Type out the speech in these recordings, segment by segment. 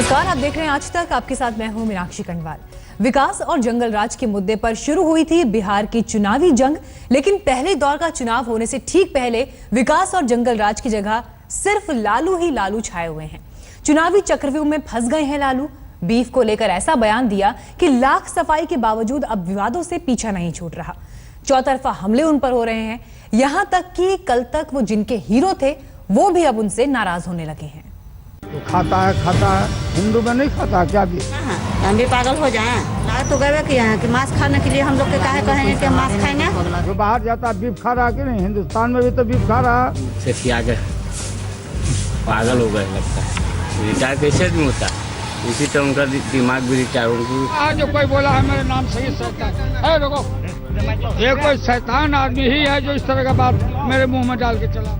नमस्कार, आप देख रहे हैं आज तक। आपके साथ मैं हूं मीनाक्षी कंडवाल। विकास और जंगल राज के मुद्दे पर शुरू हुई थी बिहार की चुनावी जंग, लेकिन पहले दौर का चुनाव होने से ठीक पहले विकास और जंगल राज की जगह सिर्फ लालू ही लालू छाए हुए हैं। चुनावी चक्रव्यूह में फंस गए हैं लालू। बीफ को लेकर ऐसा बयान दिया कि लाख सफाई के बावजूद अब विवादों से पीछा नहीं छूट रहा। चौतरफा हमले उन पर हो रहे हैं, यहां तक कि कल तक वो जिनके हीरो थे वो भी अब उनसे नाराज होने लगे हैं। तो खाता है, हिंदू में नहीं खाता क्या भी? हम भी पागल हो जाएं। लाए तो गए किए हैं कि मांस खाने के लिए हम लोग के काहे कहेंगे कि मांस खाएंगे। जो बाहर जाता है बीफ खा रहा कि नहीं? हिंदुस्तान में भी तो बीफ खा रहा है। पागल हो गए लगता है। रिटायर कैसे नहीं होता, इसी तरह उनका दिमाग भी रिटायर हो। आज जो कोई बोला है मेरे नाम से शैतान है, देखो ये कोई शैतान आदमी ही है जो इस तरह का बात मेरे मुंह में डाल के चला।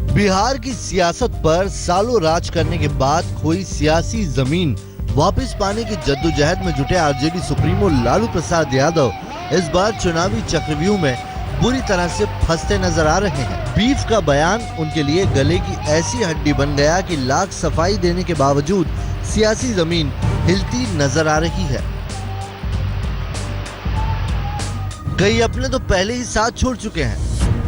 बिहार की सियासत पर सालों राज करने के बाद कोई सियासी जमीन वापस पाने की जद्दोजहद में जुटे आरजेडी सुप्रीमो लालू प्रसाद यादव इस बार चुनावी चक्रव्यूह में बुरी तरह से फंसते नजर आ रहे हैं। बीफ का बयान उनके लिए गले की ऐसी हड्डी बन गया कि लाख सफाई देने के बावजूद सियासी जमीन हिलती नजर आ रही है। कई अपने तो पहले ही साथ छोड़ चुके हैं।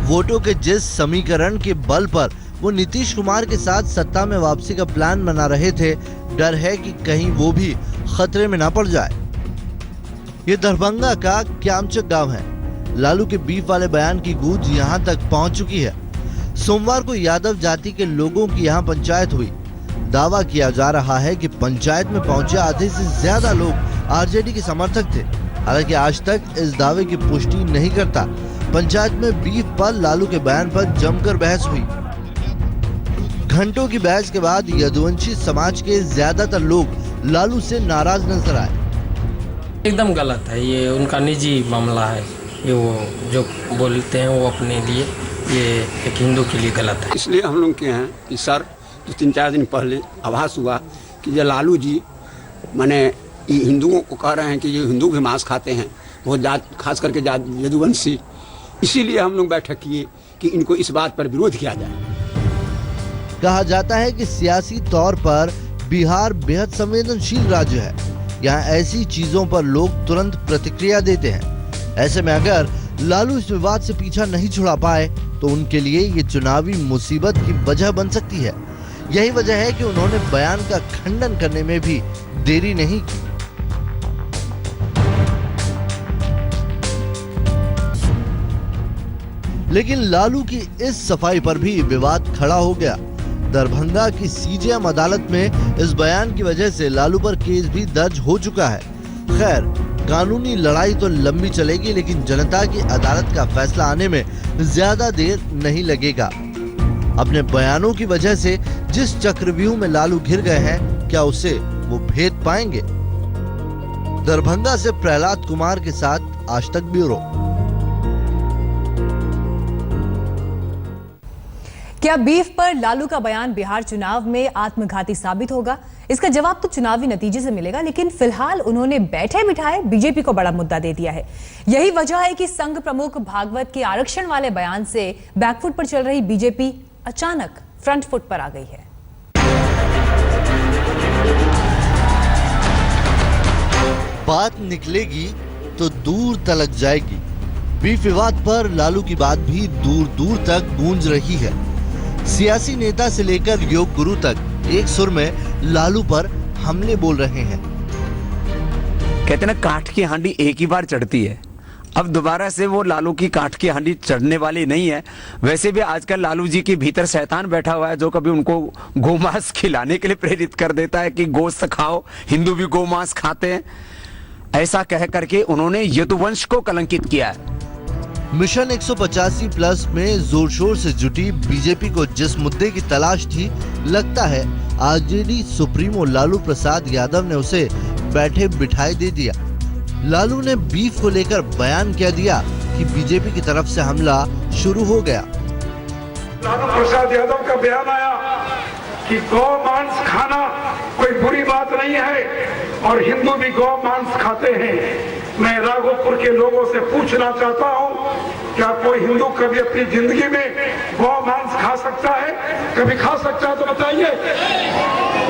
वोटों के जिस समीकरण के बल पर वो नीतीश कुमार के साथ सत्ता में वापसी का प्लान बना रहे थे, डर है कि कहीं वो भी खतरे में ना पड़ जाए। ये दरभंगा का क्यामचक गांव है। लालू के बीफ वाले बयान की गूंज यहां तक पहुंच चुकी है। सोमवार को यादव जाति के लोगों की यहां पंचायत हुई। दावा किया जा रहा है कि पंचायत में पहुंचे आधे से ज्यादा लोग आरजेडी के समर्थक थे। हालांकि आज तक इस दावे की पुष्टि नहीं करता। पंचायत में बीफ पर लालू के बयान पर जमकर बहस हुई। घंटों की बहस के बाद यदुवंशी समाज के ज्यादातर लोग लालू से नाराज नजर आए। एकदम गलत है, ये उनका निजी मामला है। ये वो जो बोलते हैं वो अपने लिए, ये एक हिंदू के लिए गलत है। इसलिए हम लोग के हैं कि सर तो 3-4 दिन पहले आभास हुआ कि ये लालू जी माने हिंदुओं को कह रहे हैं कि ये हिंदू भी मांस खाते हैं, वो जात खास करके जात यदुवंशी। इसीलिए हम लोग बैठक किए कि इनको इस बात पर विरोध किया जाए। कहा जाता है कि सियासी तौर पर बिहार बेहद संवेदनशील राज्य है। यहाँ ऐसी चीजों पर लोग तुरंत प्रतिक्रिया देते हैं। ऐसे में अगर लालू इस विवाद से पीछा नहीं छुड़ा पाए तो उनके लिए ये चुनावी मुसीबत की वजह बन सकती है। यही वजह है कि उन्होंने बयान का खंडन करने में भी देरी नहीं की। लेकिन लालू की इस सफाई पर भी विवाद खड़ा हो गया। दरभंगा की सीजेएम अदालत में इस बयान की वजह से लालू पर केस भी दर्ज हो चुका है। खैर, कानूनी लड़ाई तो लंबी चलेगी, लेकिन जनता की अदालत का फैसला आने में ज्यादा देर नहीं लगेगा। अपने बयानों की वजह से जिस चक्रव्यूह में लालू घिर गए हैं, क्या उसे वो भेद पाएंगे? दरभंगा से प्रहलाद कुमार के साथ आज तक ब्यूरो। क्या बीफ पर लालू का बयान बिहार चुनाव में आत्मघाती साबित होगा? इसका जवाब तो चुनावी नतीजे से मिलेगा, लेकिन फिलहाल उन्होंने बैठे बिठाए बीजेपी को बड़ा मुद्दा दे दिया है। यही वजह है कि संघ प्रमुख भागवत के आरक्षण वाले बयान से बैकफुट पर चल रही बीजेपी अचानक फ्रंट फुट पर आ गई है। बात निकलेगी तो दूर तलक जाएगी। बीफ विवाद पर लालू की बात भी दूर दूर तक गूंज रही है। सियासी नेता से लेकर योग गुरु तक एक सुर में लालू पर हमले बोल रहे हैं। कहते ना, काठ की हांडी एक ही बार चढ़ती है। अब दोबारा से वो लालू की काठ की हांडी चढ़ने वाली नहीं है। वैसे भी आजकल लालू जी के भीतर शैतान बैठा हुआ है, जो कभी उनको गोमांस खिलाने के लिए प्रेरित कर देता है कि गोश्त खाओ, हिंदू भी गोमांस खाते हैं। ऐसा कह करके उन्होंने यदुवंश को कलंकित किया है। मिशन 185 प्लस में जोर शोर से जुटी बीजेपी को जिस मुद्दे की तलाश थी, लगता है आरजेडी सुप्रीमो लालू प्रसाद यादव ने उसे बैठे बिठाए दे दिया। लालू ने बीफ को लेकर बयान कह दिया कि बीजेपी की तरफ से हमला शुरू हो गया। लालू प्रसाद यादव का बयान आया कि गौ मांस खाना कोई बुरी बात नहीं है और हिंदू भी गौ मांस खाते हैं। मैं राघोपुर के लोगों से पूछना चाहता हूं, क्या कोई हिंदू कभी अपनी जिंदगी में गौ मांस खा सकता है? कभी खा सकता है तो बताइए।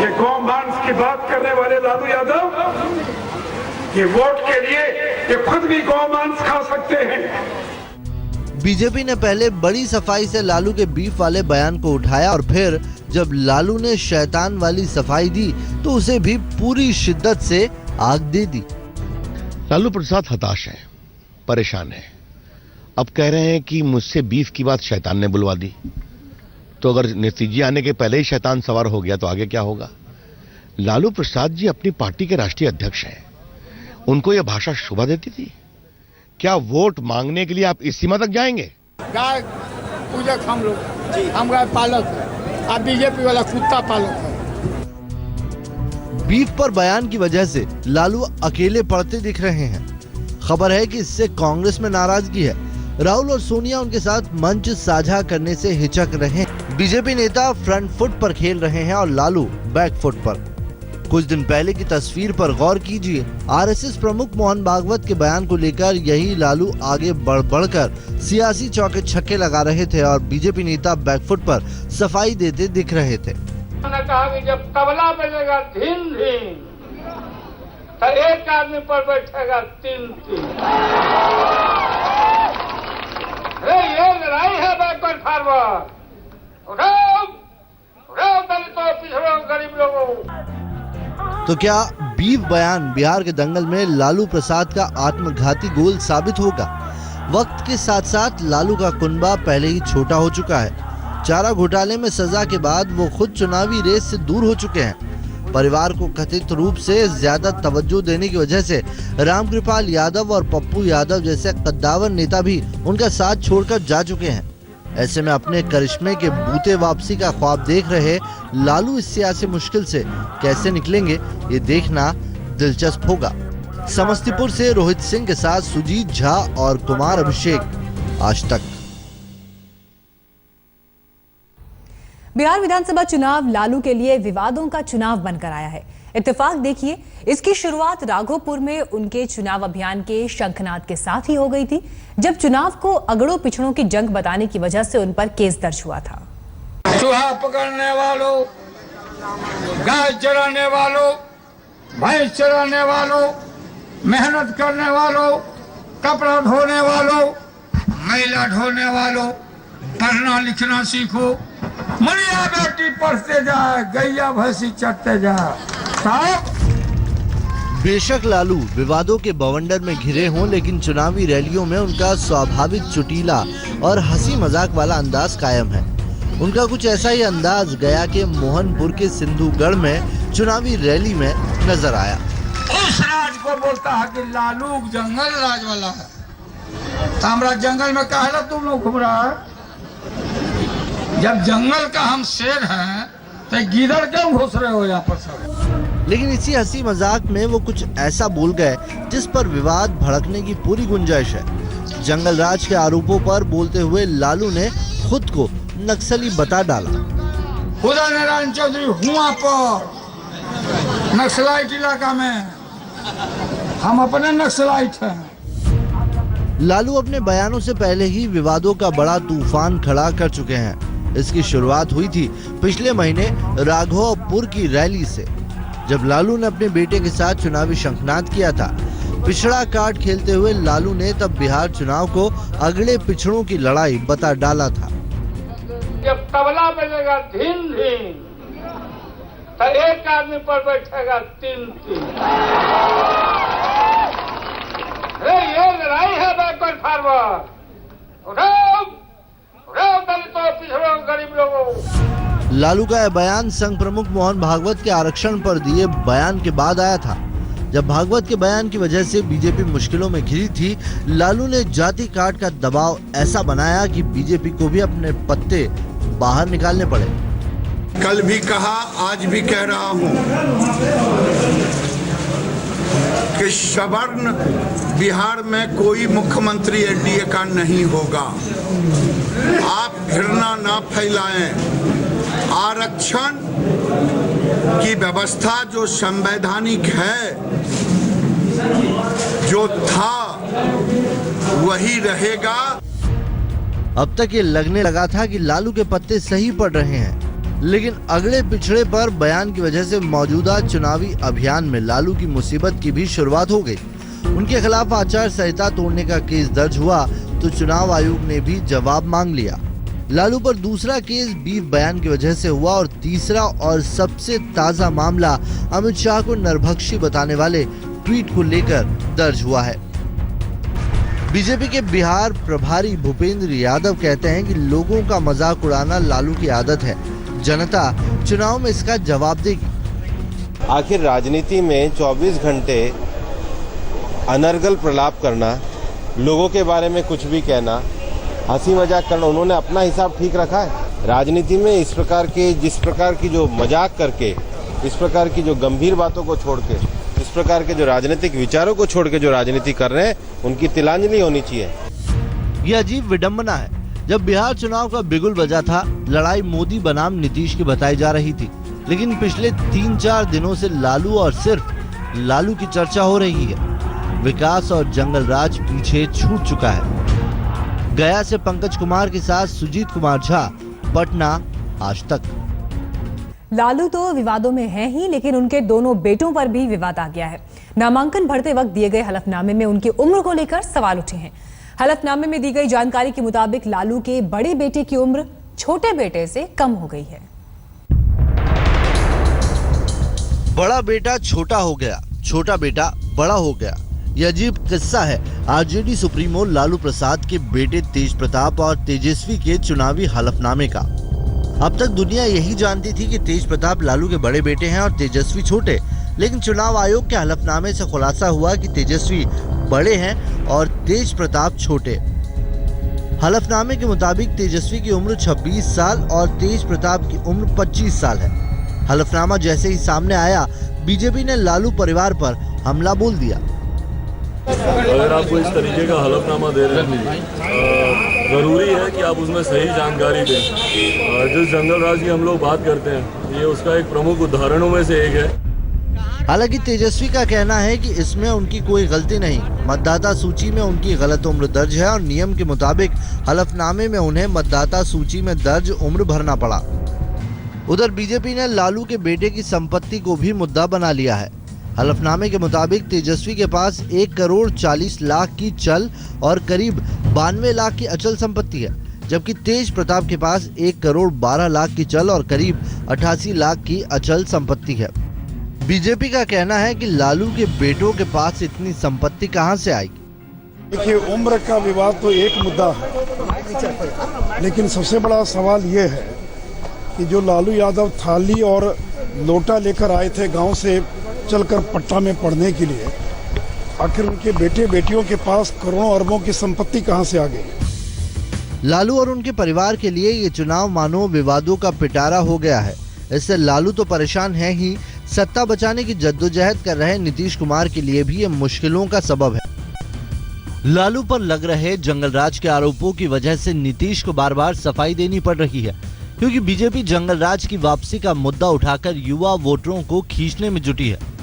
ये गौमांस की बात करने वाले लालू यादव, ये वोट के लिए ये खुद भी गौमांस खा सकते हैं। बीजेपी ने पहले बड़ी सफाई से लालू के बीफ वाले बयान को उठाया और फिर जब लालू ने शैतान वाली सफाई दी तो उसे भी पूरी शिद्दत से आग दे दी। लालू प्रसाद हताश है, परेशान है। अब कह रहे हैं कि मुझसे बीफ की बात शैतान ने बुलवा दी, तो अगर नतीजे आने के पहले ही शैतान सवार हो गया तो आगे क्या होगा। लालू प्रसाद जी अपनी पार्टी के राष्ट्रीय अध्यक्ष हैं, उनको यह भाषा शोभा देती थी? क्या वोट मांगने के लिए आप इस सीमा तक जाएंगे? गाय पूजक हम लोग, हम गाय पालक है, अब बीजेपी वाला कुत्ता पालक है। बीफ पर बयान की वजह से लालू अकेले पड़ते दिख रहे हैं। खबर है कि इससे कांग्रेस में नाराजगी है। राहुल और सोनिया उनके साथ मंच साझा करने से हिचक रहे हैं। बीजेपी नेता फ्रंट फुट पर खेल रहे हैं और लालू बैक फुट पर। कुछ दिन पहले की तस्वीर पर गौर कीजिए। आरएसएस प्रमुख मोहन भागवत के बयान को लेकर यही लालू आगे बढ़कर सियासी चौके छक्के लगा रहे थे और बीजेपी नेता बैकफुट पर सफाई देते दिख रहे थे। उन्होंने कहा कि जब तबला बजेगा धीम धीम तो एक आदमी पर बैठेगा तीन तीन। ये लड़ाई है बैकवर्ड फॉरवर्ड। उठाओ उठाओ दलितों, पिछड़ों, गरीब लोगों। तो क्या बीफ बयान बिहार के दंगल में लालू प्रसाद का आत्मघाती गोल साबित होगा? वक्त के साथ साथ लालू का कुनबा पहले ही छोटा हो चुका है। चारा घोटाले में सजा के बाद वो खुद चुनावी रेस से दूर हो चुके हैं। परिवार को कथित रूप से ज्यादा तवज्जो देने की वजह से रामकृपाल यादव और पप्पू यादव जैसे कद्दावर नेता भी उनका साथ छोड़कर जा चुके हैं। ऐसे में अपने करिश्मे के बूते वापसी का ख्वाब देख रहे लालू इस सियासी मुश्किल से कैसे निकलेंगे, ये देखना दिलचस्प होगा। समस्तीपुर से रोहित सिंह के साथ सुजीत झा और कुमार अभिषेक, आज तक। बिहार विधानसभा चुनाव लालू के लिए विवादों का चुनाव बनकर आया है। इत्तेफाक देखिए, इसकी शुरुआत राघोपुर में उनके चुनाव अभियान के शंखनाद के साथ ही हो गई थी, जब चुनाव को अगड़ों पिछड़ों की जंग बताने की वजह से उन पर केस दर्ज हुआ था। चूहा पकड़ने वालों, गाय चराने वालों, भैंस चराने वालों, मेहनत करने वालों, कपड़ा धोने वालों, मैला ढोने वालों, पढ़ना लिखना सीखो। मरिया बेटी पढ़ते जाए, गैया भैंसी चढ़ते जाए। बेशक लालू विवादों के बवंडर में घिरे हों, लेकिन चुनावी रैलियों में उनका स्वाभाविक चुटीला और हंसी मजाक वाला अंदाज कायम है। उनका कुछ ऐसा ही अंदाज गया के मोहनपुर के सिंधुगढ़ में चुनावी रैली में नजर आया। उस राज को बोलता है कि लालू जंगल राज वाला है। हमारा जंगल में कहला तुम लोग घूम रहा है? जब जंगल का हम शेर हैं तो गिदड़ क्यों घुस रहे हो यहाँ पर सब? लेकिन इसी हंसी मजाक में वो कुछ ऐसा बोल गए जिस पर विवाद भड़कने की पूरी गुंजाइश है। जंगल राज के आरोपों पर बोलते हुए लालू ने खुद को नक्सली बता डाला। खुदा नारायण चौधरी हुआ पर नक्सलाइट इलाका में हम अपने नक्सलाइट हैं। लालू अपने बयानों से पहले ही विवादों का बड़ा तूफान खड़ा कर चुके हैं। इसकी शुरुआत हुई थी पिछले महीने राघोपुर की रैली से, जब लालू ने अपने बेटे के साथ चुनावी शंखनाद किया था। पिछड़ा कार्ड खेलते हुए लालू ने तब बिहार चुनाव को अगले पिछड़ों की लड़ाई बता डाला था। जब तबला बजेगा धीम धीम तो एक आदमी पर बैठेगा तीन तीन। ये लड़ाई है बैकवर्ड फॉरवर्ड। उठाओ उठाओ दलितों, पिछड़ों, गरीब लोगों। लालू का यह बयान संघ प्रमुख मोहन भागवत के आरक्षण पर दिए बयान के बाद आया था। जब भागवत के बयान की वजह से बीजेपी मुश्किलों में घिरी थी, लालू ने जाति कार्ड का दबाव ऐसा बनाया कि बीजेपी को भी अपने पत्ते बाहर निकालने पड़े। कल भी कहा, आज भी कह रहा हूं कि सवर्ण बिहार में कोई मुख्यमंत्री एनडीए का नहीं होगा। आप घृणा ना फैलाएं। आरक्षण की व्यवस्था जो संवैधानिक है, जो था वही रहेगा। अब तक ये लगने लगा था कि लालू के पत्ते सही पड़ रहे हैं। लेकिन अगले पिछड़े पर बयान की वजह से मौजूदा चुनावी अभियान में लालू की मुसीबत की भी शुरुआत हो गई। उनके खिलाफ आचार संहिता तोड़ने का केस दर्ज हुआ तो चुनाव आयोग ने भी जवाब मांग लिया। लालू पर दूसरा केस बीफ बयान की वजह से हुआ और तीसरा और सबसे ताजा मामला अमित शाह को नरभक्षी बताने वाले ट्वीट को लेकर दर्ज हुआ है। बीजेपी के बिहार प्रभारी भूपेंद्र यादव कहते हैं कि लोगों का मजाक उड़ाना लालू की आदत है, जनता चुनाव में इसका जवाब देगी। आखिर राजनीति में 24 घंटे अनर्गल प्रलाप करना, लोगों के बारे में कुछ भी कहना, हंसी मजाक करना, उन्होंने अपना हिसाब ठीक रखा है। राजनीति में इस प्रकार के जिस प्रकार की जो मजाक करके, इस प्रकार की जो गंभीर बातों को छोड़ के, इस प्रकार के जो राजनीतिक विचारों को छोड़ के जो राजनीति कर रहे हैं, उनकी तिलांजलि होनी चाहिए। यह अजीब विडंबना है। जब बिहार चुनाव का बिगुल बजा था, लड़ाई मोदी बनाम नीतीश की बताई जा रही थी, लेकिन पिछले 3-4 दिनों से लालू और सिर्फ लालू की चर्चा हो रही है। विकास और जंगल राज पीछे छूट चुका है। गया से पंकज कुमार के साथ सुजीत कुमार झा, पटना, आज तक। लालू तो विवादों में हैं ही, लेकिन उनके दोनों बेटों पर भी विवाद आ गया है। नामांकन भरते वक्त दिए गए हलफनामे में उनकी उम्र को लेकर सवाल उठे हैं। हलफनामे में दी गई जानकारी के मुताबिक लालू के बड़े बेटे की उम्र छोटे बेटे से कम हो गई है। बड़ा बेटा छोटा हो गया, छोटा बेटा बड़ा हो गया। यह अजीब किस्सा है आरजेडी सुप्रीमो लालू प्रसाद के बेटे तेज प्रताप और तेजस्वी के चुनावी हलफनामे का। अब तक दुनिया यही जानती थी कि तेज प्रताप लालू के बड़े बेटे हैं और तेजस्वी छोटे, लेकिन चुनाव आयोग के हलफनामे से खुलासा हुआ कि तेजस्वी बड़े हैं और तेज प्रताप छोटे। हलफनामे के मुताबिक तेजस्वी की उम्र 26 साल और तेज प्रताप की उम्र 25 साल है। हलफनामा जैसे ही सामने आया, बीजेपी ने लालू परिवार पर हमला बोल दिया। अगर आपको इस तरीके का हलफनामा दे रहे हैं, ज़रूरी है कि आप उसमें सही जानकारी दें। जिस जंगल राज की हम लोग बात करते हैं, ये उसका एक प्रमुख उदाहरणों में से एक है। हालांकि तेजस्वी का कहना है कि इसमें उनकी कोई गलती नहीं, मतदाता सूची में उनकी गलत उम्र दर्ज है और नियम के मुताबिक हलफनामे में उन्हें मतदाता सूची में दर्ज उम्र भरना पड़ा। उधर बीजेपी ने लालू के बेटे की संपत्ति को भी मुद्दा बना लिया है। हलफनामे के मुताबिक तेजस्वी के पास 1 करोड़ 40 लाख की चल और करीब 92 लाख की अचल संपत्ति है, जबकि तेज प्रताप के पास 1 करोड़ 12 लाख की चल और करीब 88 लाख की अचल संपत्ति है। बीजेपी का कहना है कि लालू के बेटों के पास इतनी संपत्ति कहां से आएगी। देखिए, उम्र का विवाद तो एक मुद्दा है, लेकिन सबसे बड़ा सवाल ये है कि जो लालू यादव थाली और लोटा लेकर आए थे गांव से चलकर पट्टा में पढ़ने के लिए, आखिर उनके बेटे बेटियों के पास करोड़ों अरबों की संपत्ति कहां से आ गई। लालू और उनके परिवार के लिए ये चुनाव मानो विवादों का पिटारा हो गया है। इससे लालू तो परेशान है ही, सत्ता बचाने की जद्दोजहद कर रहे नीतीश कुमार के लिए भी ये मुश्किलों का सबब है। लालू पर लग रहे जंगल राज के आरोपों की वजह से नीतीश को बार बार सफाई देनी पड़ रही है, क्योंकि बीजेपी जंगल राज की वापसी का मुद्दा उठाकर युवा वोटरों को खींचने में जुटी है।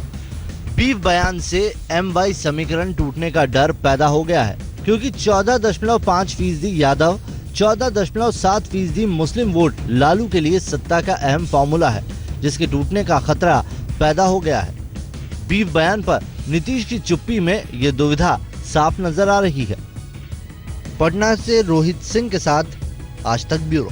बीफ बयान से MY समीकरण टूटने का डर पैदा हो गया है, क्योंकि 14.5% यादव, 14.7% मुस्लिम वोट लालू के लिए सत्ता का अहम फॉर्मूला है, जिसके टूटने का खतरा पैदा हो गया है। बीफ बयान पर नीतीश की चुप्पी में ये दुविधा साफ नजर आ रही है। पटना से रोहित सिंह के साथ आज तक ब्यूरो।